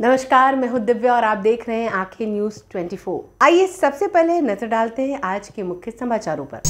नमस्कार, मैं हूं दिव्या और आप देख रहे हैं आंखें न्यूज 24। आइए सबसे पहले नजर डालते हैं आज के मुख्य समाचारों पर।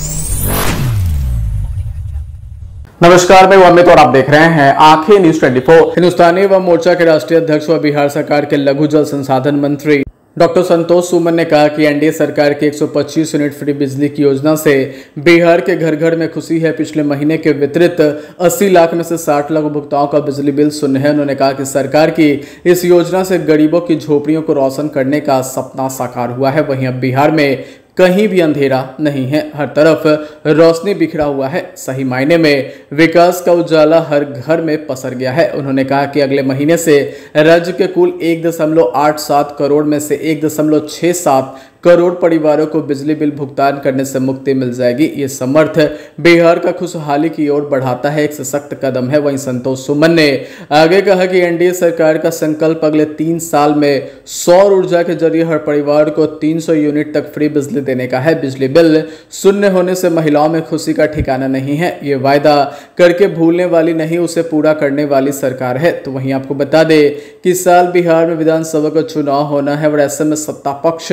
नमस्कार, मैं अमित और आप देख रहे हैं आंखें न्यूज 24। हिंदुस्तानी व मोर्चा के राष्ट्रीय अध्यक्ष व बिहार सरकार के लघु जल संसाधन मंत्री डॉक्टर संतोष सुमन ने कहा कि एनडीए सरकार की 125 यूनिट फ्री बिजली की योजना से बिहार के घर घर में खुशी है। पिछले महीने के वितरित 80 लाख में से 60 लाख उपभोक्ताओं का बिजली बिल शून्य है। उन्होंने कहा कि सरकार की इस योजना से गरीबों की झोपड़ियों को रोशन करने का सपना साकार हुआ है। वहीं अब बिहार में कहीं भी अंधेरा नहीं है, हर तरफ रोशनी बिखरा हुआ है। सही मायने में विकास का उजाला हर घर में पसर गया है। उन्होंने कहा कि अगले महीने से राज्य के कुल 1.87 करोड़ में से 1.67 करोड़ परिवारों को बिजली बिल भुगतान करने से मुक्ति मिल जाएगी। ये समर्थ बिहार का खुशहाली की ओर बढ़ाता है, एक सशक्त कदम है। वहीं संतोष सुमन ने आगे कहा कि एनडीए सरकार का संकल्प अगले 3 साल में सौर ऊर्जा के जरिए हर परिवार को 300 यूनिट तक फ्री बिजली देने का है। बिजली बिल शून्य होने से महिलाओं में खुशी का ठिकाना नहीं है। ये वायदा करके भूलने वाली नहीं, उसे पूरा करने वाली सरकार है। तो वहीं आपको बता दें कि इस साल बिहार में विधानसभा का चुनाव होना है और ऐसे में सत्ता पक्ष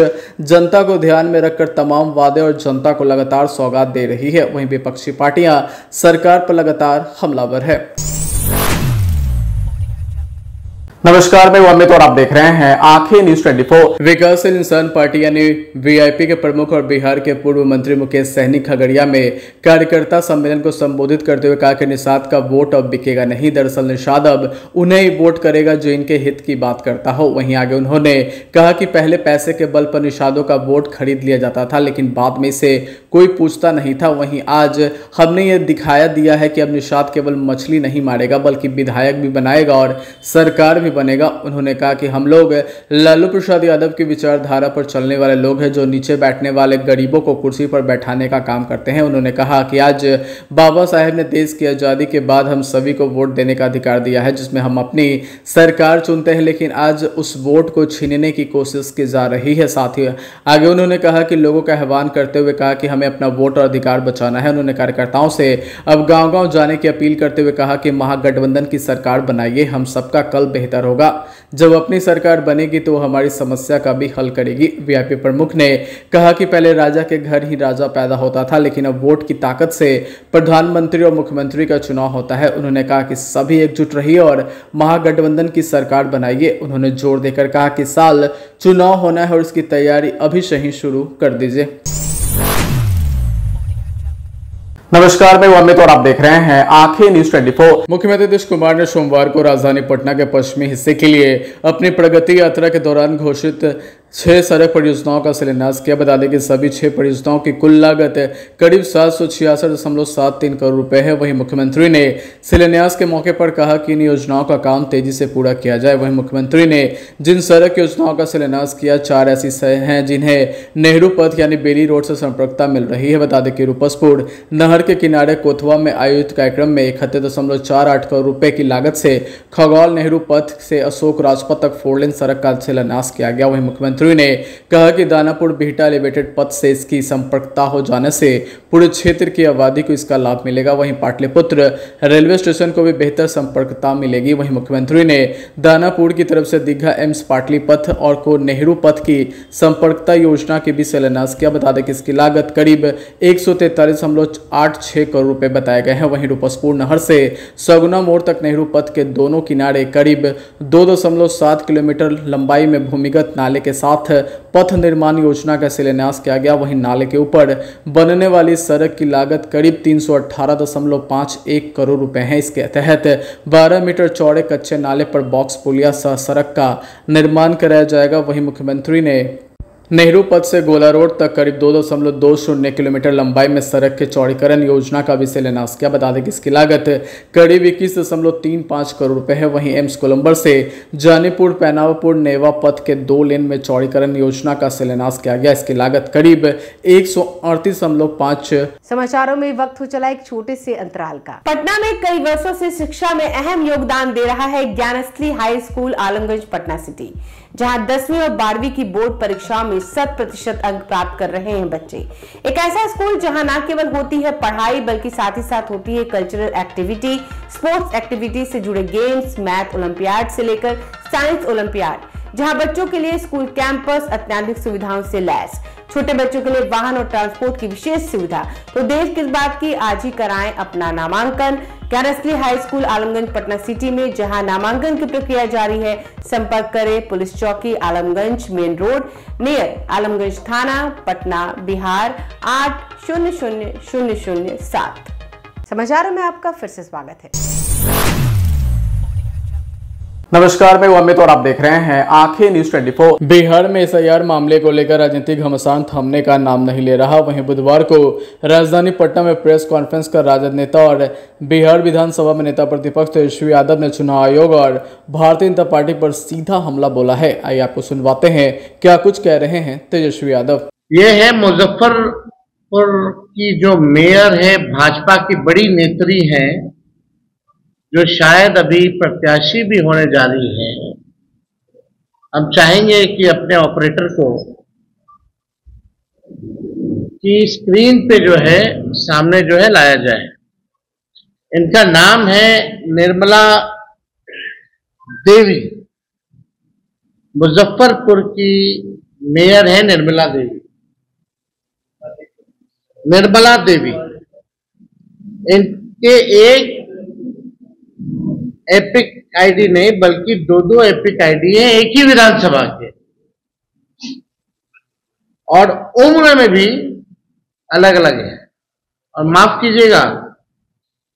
जनता को ध्यान में रखकर तमाम वादे और जनता को लगातार सौगात दे रही है। वहीं विपक्षी पार्टियां सरकार पर लगातार हमलावर है। नमस्कार, मैं अमित और आप देख रहे हैं आंखें न्यूज 24। विकासशील इंसान पार्टी यानी वीआईपी के प्रमुख और बिहार के पूर्व मंत्री मुकेश सहनी खगड़िया में कार्यकर्ता सम्मेलन को संबोधित करते हुए कहा कि निषाद का वोट अब बिकेगा नहीं। दरअसल निषाद अब उन्हें ही वोट करेगा जो इनके हित की बात करता हो। वहीं आगे उन्होंने कहा कि पहले पैसे के बल पर निषादों का वोट खरीद लिया जाता था, लेकिन बाद में इसे कोई पूछता नहीं था। वहीं आज हमने ये दिखाया दिया है कि अब निषाद केवल मछली नहीं मारेगा बल्कि विधायक भी बनाएगा और सरकार भी बनेगा। उन्होंने कहा कि हम लोग लालू प्रसाद यादव की विचारधारा पर चलने वाले लोग हैं जो नीचे बैठने वाले गरीबों को कुर्सी पर बैठाने का काम करते हैं। उन्होंने कहा कि आज बाबा साहेब ने देश की आज़ादी के बाद हम सभी को वोट देने का अधिकार दिया है, जिसमें हम अपनी सरकार चुनते हैं, लेकिन आज उस वोट को छीनने की कोशिश की जा रही है। साथ ही आगे उन्होंने कहा कि लोगों का आह्वान करते हुए कहा कि हमें अपना वोट और अधिकार बचाना है। उन्होंने कार्यकर्ताओं से अब गाँव-गाँव जाने की अपील करते हुए कहा कि महागठबंधन की सरकार बनाइए, हम सबका कल बेहतर होगा। जब अपनी सरकार बनेगी तो हमारी समस्या का भी हल करेगी। वीआईपी प्रमुख ने कहा कि पहले राजा के घर ही राजा पैदा होता था, लेकिन अब वोट की ताकत से प्रधानमंत्री और मुख्यमंत्री का चुनाव होता है। उन्होंने कहा कि सभी एकजुट रहिए और महागठबंधन की सरकार बनाइए। उन्होंने जोर देकर कहा कि साल चुनाव होना है और इसकी तैयारी अभी से ही शुरू कर दीजिए। नमस्कार, मैं अमित और आप देख रहे हैं आंखें न्यूज 24। मुख्यमंत्री नीतीश कुमार ने सोमवार को राजधानी पटना के पश्चिमी हिस्से के लिए अपनी प्रगति यात्रा के दौरान घोषित 6 सड़क परियोजनाओं का शिलान्यास किया। बता दें कि सभी 6 परियोजनाओं की कुल लागत करीब 766.73 करोड़ रुपए है। वहीं मुख्यमंत्री ने शिलान्यास के मौके पर कहा कि इन योजनाओं का काम तेजी से पूरा किया जाए। वहीं मुख्यमंत्री ने जिन सड़क योजनाओं का शिलान्यास किया, 4 ऐसी हैं जिन्हें नेहरू पथ यानी बेली रोड से संपर्कता मिल रही है। बता दें कि रूपसपुर नहर के किनारे कोथवा में आयोजित कार्यक्रम में 71.48 करोड़ रुपए की लागत से खगौल नेहरू पथ से अशोक राजपथ तक 4 लेन सड़क का शिलान्यास किया गया। वहीं मुख्यमंत्री ने कहा कि दानापुर बिहटा एलिवेटेड पथ से इसकी संपर्कता हो जाने से पूरे क्षेत्र की आबादी को इसका लाभ मिलेगा। वहीं पाटलिपुत्र रेलवे स्टेशन को भी बेहतर संपर्कता मिलेगी। वहीं मुख्यमंत्री ने दानापुर की तरफ से दीघा एम्स पाटलिपथ और को नेहरू पथ की संपर्कता योजना की भी शिलान्यास किया। बता दें कि इसकी लागत करीब 143.86 करोड़ रुपए बताए गए हैं। वहीं रूपसपुर नहर से सगुना मोड़ तक नेहरू पथ के दोनों किनारे करीब 2.7 किलोमीटर लंबाई में भूमिगत नाले के साथ पथ निर्माण योजना का शिलान्यास किया गया। वहीं नाले के ऊपर बनने वाली सड़क की लागत करीब 318.51 करोड़ रुपए है। इसके तहत 12 मीटर चौड़े कच्चे नाले पर बॉक्स पुलिया सह सड़क का निर्माण कराया जाएगा। वहीं मुख्यमंत्री ने नेहरू पथ से गोला रोड तक करीब 2.20 किलोमीटर लंबाई में सड़क के चौड़ीकरण योजना का भी शिलान्यास किया। बता दें कि इसकी लागत करीब 21.35 करोड़ रुपए है। वहीं एम्स कोलंबर से जानीपुर पैनावापुर नेवा पथ के 2 लेन में चौड़ीकरण योजना का शिलान्यास किया गया। इसकी लागत करीब 138.5। समाचारों में वक्त हो चला एक छोटे से अंतराल का। पटना में कई वर्षों से शिक्षा में अहम योगदान दे रहा है Gyansthali high school Alamganj Patna city, जहां 10वीं और 12वीं की बोर्ड परीक्षाओं में 100% अंक प्राप्त कर रहे हैं बच्चे। एक ऐसा स्कूल जहां न केवल होती है पढ़ाई बल्कि साथ ही साथ होती है कल्चरल एक्टिविटी, स्पोर्ट्स एक्टिविटी से जुड़े गेम्स, मैथ ओलंपियाड से लेकर साइंस ओलंपियाड। जहां बच्चों के लिए स्कूल कैंपस अत्याधुनिक सुविधाओं से लैस, छोटे बच्चों के लिए वाहन और ट्रांसपोर्ट की विशेष सुविधा। तो देर किस बात की, आज ही कराएं अपना नामांकन Gyansthali high school Alamganj Patna city में, जहां नामांकन की प्रक्रिया जारी है। संपर्क करें पुलिस चौकी Alamganj main road near Alamganj थाना पटना बिहार 800007। समाचारों में आपका फिर से स्वागत है। नमस्कार, मैं अमित और आप देख रहे हैं आंखें न्यूज 24। बिहार में एसआईआर मामले को लेकर राजनीतिक घमासान थमने का नाम नहीं ले रहा। वहीं बुधवार को राजधानी पटना में प्रेस कॉन्फ्रेंस कर राजद नेता और बिहार विधानसभा में नेता प्रतिपक्ष तेजस्वी यादव ने चुनाव आयोग और भारतीय जनता पार्टी पर सीधा हमला बोला है। आइए आपको सुनवाते हैं क्या कुछ कह रहे हैं तेजस्वी यादव। ये है मुजफ्फरपुर की जो मेयर है, भाजपा की बड़ी नेत्री है, जो शायद अभी प्रत्याशी भी होने जा रही है। हम चाहेंगे कि अपने ऑपरेटर को कि स्क्रीन पे जो है सामने जो है लाया जाए। इनका नाम है निर्मला देवी, मुजफ्फरपुर की मेयर है निर्मला देवी। निर्मला देवी इनके एक एपिक आईडी नहीं बल्कि दो एपिक आईडी है, एक ही विधानसभा के, और उम्र में भी अलग अलग है। और माफ कीजिएगा,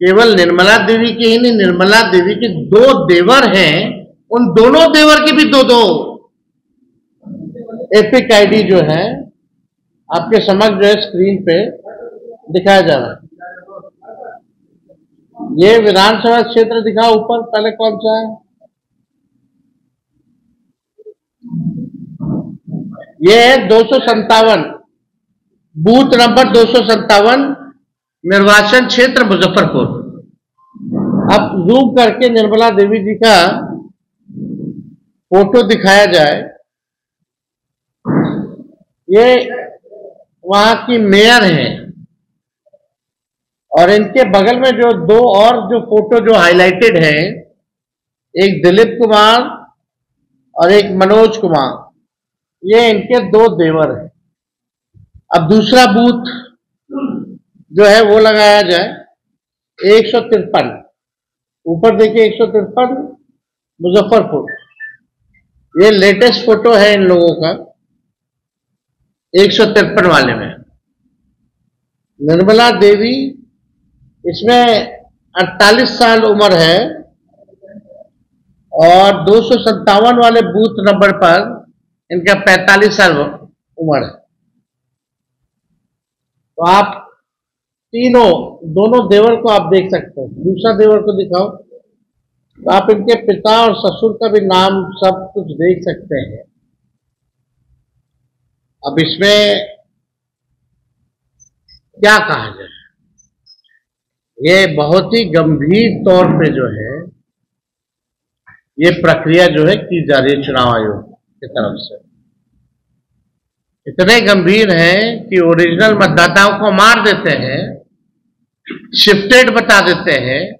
केवल निर्मला देवी के ही नहीं, निर्मला देवी के दो देवर हैं, उन दोनों देवर के भी दो एपिक आईडी जो है आपके समक्ष जो है स्क्रीन पे दिखाया जा रहा है। ये विधानसभा क्षेत्र दिखाओ ऊपर, पहले कौन सा है? ये है 257, बूथ नंबर 257, निर्वाचन क्षेत्र मुजफ्फरपुर। अब जूम करके निर्मला देवी जी का फोटो दिखाया जाए। ये वहां की मेयर है और इनके बगल में जो दो और जो फोटो जो हाईलाइटेड है, एक दिलीप कुमार और एक मनोज कुमार, ये इनके दो देवर हैं। अब दूसरा बूथ जो है वो लगाया जाए 153, ऊपर देखिए 153 मुजफ्फरपुर। ये लेटेस्ट फोटो है इन लोगों का 153 वाले में। निर्मला देवी, इसमें 48 साल उम्र है और 257 वाले बूथ नंबर पर इनका 45 साल उम्र है। तो आप दोनों देवर को आप देख सकते हैं। दूसरा देवर को दिखाओ, तो आप इनके पिता और ससुर का भी नाम सब कुछ देख सकते हैं। अब इसमें क्या कहा जाए, ये बहुत ही गंभीर तौर पे जो है ये प्रक्रिया जो है की जा रही है चुनाव आयोग की तरफ से। इतने गंभीर है कि ओरिजिनल मतदाताओं को मार देते हैं, शिफ्टेड बता देते हैं,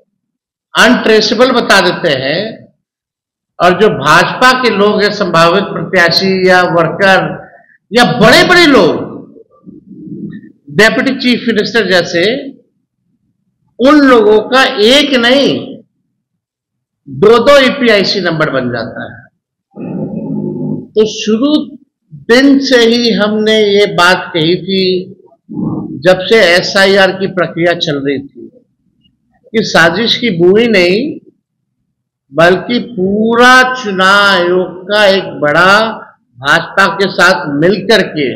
अनट्रेसेबल बता देते हैं, और जो भाजपा के लोग हैं, संभावित प्रत्याशी या वर्कर या बड़े बड़े लोग, डेप्यूटी चीफ मिनिस्टर जैसे, उन लोगों का एक नहीं दो ईपीआईसी नंबर बन जाता है। तो शुरू दिन से ही हमने ये बात कही थी, जब से एसआईआर की प्रक्रिया चल रही थी, कि साजिश की बुई नहीं बल्कि पूरा चुनाव आयोग का एक बड़ा भाजपा के साथ मिलकर के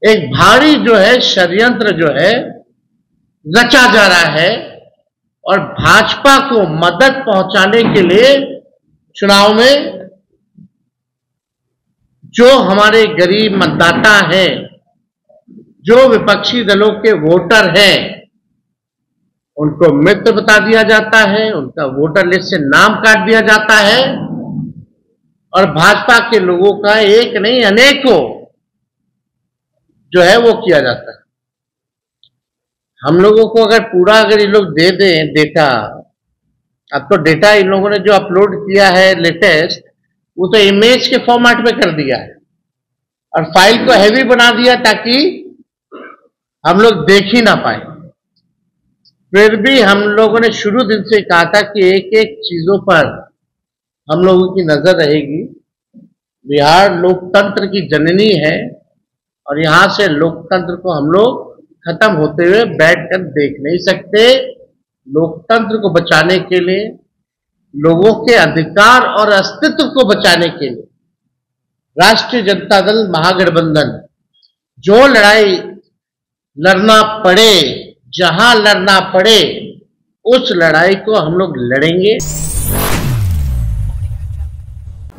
एक भारी जो है षड्यंत्र जो है रचा जा रहा है, और भाजपा को मदद पहुंचाने के लिए चुनाव में जो हमारे गरीब मतदाता हैं, जो विपक्षी दलों के वोटर हैं, उनको मित्र बता दिया जाता है, उनका वोटर लिस्ट से नाम काट दिया जाता है, और भाजपा के लोगों का एक नहीं अनेकों जो है वो किया जाता है। हम लोगों को अगर ये लोग दे दें डेटा, अब तो डेटा इन लोगों ने जो अपलोड किया है लेटेस्ट, वो तो इमेज के फॉर्मेट में कर दिया है और फाइल को हैवी बना दिया ताकि हम लोग देख ही ना पाए। फिर भी हम लोगों ने शुरू दिन से कहा था कि एक एक चीजों पर हम लोगों की नजर रहेगी। बिहार लोकतंत्र की जननी है और यहां से लोकतंत्र को हम लोग खत्म होते हुए बैठकर देख नहीं सकते। लोकतंत्र को बचाने के लिए, लोगों के अधिकार और अस्तित्व को बचाने के लिए राष्ट्रीय जनता दल महागठबंधन जो लड़ाई लड़ना पड़े, जहां लड़ना पड़े, उस लड़ाई को हम लोग लड़ेंगे।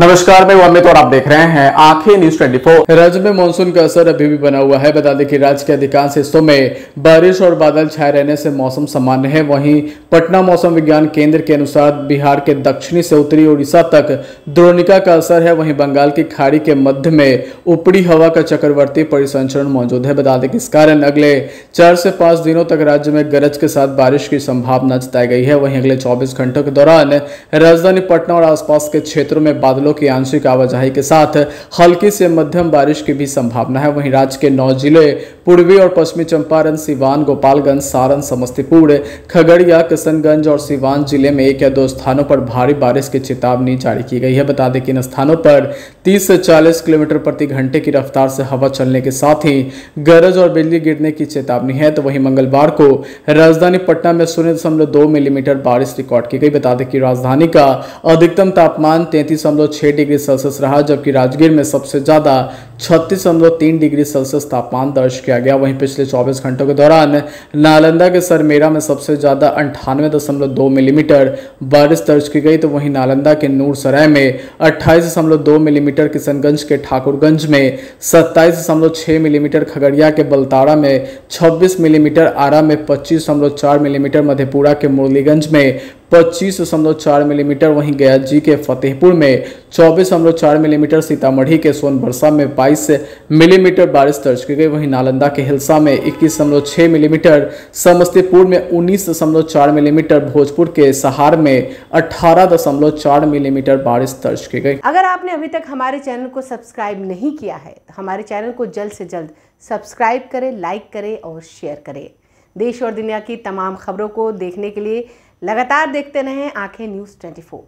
नमस्कार, मैं अमित और आप देख रहे हैं आंखें न्यूज 24। राज्य में मानसून का असर अभी भी बना हुआ है। बता दें कि राज्य के अधिकांश हिस्सों में बारिश और बादल छाए रहने से मौसम सामान्य है। वहीं पटना मौसम विज्ञान केंद्र के अनुसार बिहार के दक्षिणी से उत्तरी उड़ीसा तक द्रोणिका का असर है। वहीं बंगाल की खाड़ी के मध्य में ऊपरी हवा का चक्रवर्ती परिसंचरण मौजूद है। बता दें कि इस कारण अगले 4 से 5 दिनों तक राज्य में गरज के साथ बारिश की संभावना जताई गई है। वहीं अगले 24 घंटों के दौरान राजधानी पटना और आसपास के क्षेत्रों में बादलों की आंशिक आवाजाही के साथ हल्की से मध्यम बारिश की भी संभावना है। वहीं राज्य के 9 जिले पूर्वी और पश्चिमी चंपारण, सिवान, गोपालगंज, सारण, समस्तीपुर, खगड़िया, किशनगंज और सिवान जिले में 1 या 2 स्थानों पर भारी बारिश की चेतावनी जारी की गई है। बता दें कि इन स्थानों पर 30 से 40 किलोमीटर प्रति घंटे की रफ्तार से हवा चलने के साथ ही गरज और बिजली गिरने की चेतावनी है। तो वहीं मंगलवार को राजधानी पटना में 0.2 मिलीमीटर बारिश रिकॉर्ड की गई। बता दें कि राजधानी का अधिकतम तापमान 33.6 डिग्री सेल्सियस रहा, जबकि राजगीर में सबसे ज्यादा 36.3 डिग्री सेल्सियस तापमान दर्ज किया गया। वहीं पिछले 24 घंटों के दौरान नालंदा के सरमेरा में सबसे ज्यादा 98.2 मिलीमीटर बारिश दर्ज की गई। तो वहीं नालंदा के नूरसराय में 28.2 मिलीमीटर, किशनगंज के ठाकुरगंज में 27.6 मिलीमीटर, खगड़िया के बलतारा में 26 मिलीमीटर, आरा में 25.4 मिलीमीटर, मधेपुरा के मुरलीगंज में 25.4 मिलीमीटर, वहीं गया जी के फतेहपुर में 24.4 मिलीमीटर, सीतामढ़ी के सोनबरसा में 22 मिलीमीटर बारिश दर्ज की गई। वहीं नालंदा के हिलसा में 21.6 मिलीमीटर, समस्तीपुर में 19.4 मिलीमीटर, भोजपुर के सहार में 18.4 मिलीमीटर बारिश दर्ज की गई। अगर आपने अभी तक हमारे चैनल को सब्सक्राइब नहीं किया है तो हमारे चैनल को जल्द से जल्द सब्सक्राइब करें, लाइक करें और शेयर करें। देश और दुनिया की तमाम खबरों को देखने के लिए लगातार देखते रहें आंखें न्यूज़ 24।